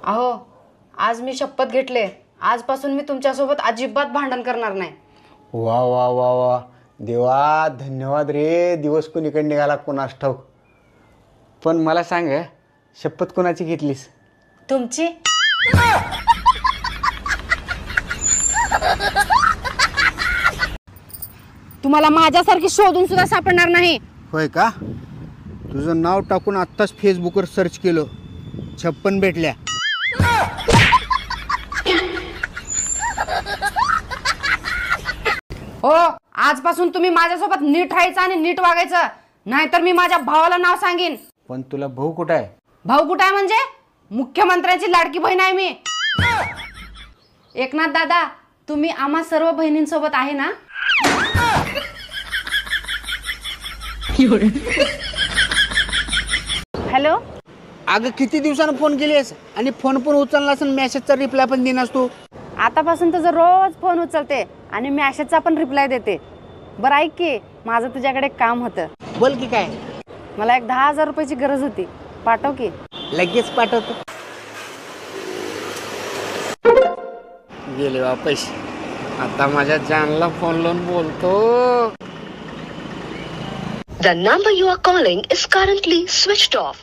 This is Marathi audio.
अहो, आज मी शपथ घेतले, आजपासून मी तुमच्यासोबत अजिबात भांडण करणार नाही. वा वा वा वा देवा, धन्यवाद रे. दिवस कोणीकडे निघाला कोणास ठाऊक. पण मला सांग, शपथ कोणाची घेतलीस? तुमची. तुम्हाला माझ्यासारखी शोधून सुद्धा सापडणार नाही. होय का? तुझं नाव टाकून आत्ताच फेसबुकवर सर्च केलं, 56 भेटल्या. हो, आजपासून तुम्ही माझ्यासोबत नीट राहायचं आणि नीट वागायचं, नाहीतर मी माझ्या भावाला नाव सांगेन. पण तुला भाऊ कुठं आहे? भाऊ कुठं आहे म्हणजे? मुख्यमंत्र्यांची लाडकी बहीण आहे मी. एकनाथ दादा, तुम्ही आम्हा सर्व बहिणींसोबत आहे ना? हॅलो. अगं किती दिवसानं फोन केलीस आणि फोन पण उचलला असेल, मेसेजचा रिप्लाय पण देणार तू. आतापासून तुझं रोज फोन उचलते आणि मॅसेजचा पण रिप्लाय देते. बरं ऐक की, माझं तुझ्याकडे काम होतं. बोल की काय? मला एक 10,000 रुपयाची गरज होती, पाठव की. लगेच पाठवतो. गेले वापस. आता माझ्या जानला फोन लावून बोलतो. The number you are calling is currently switched off.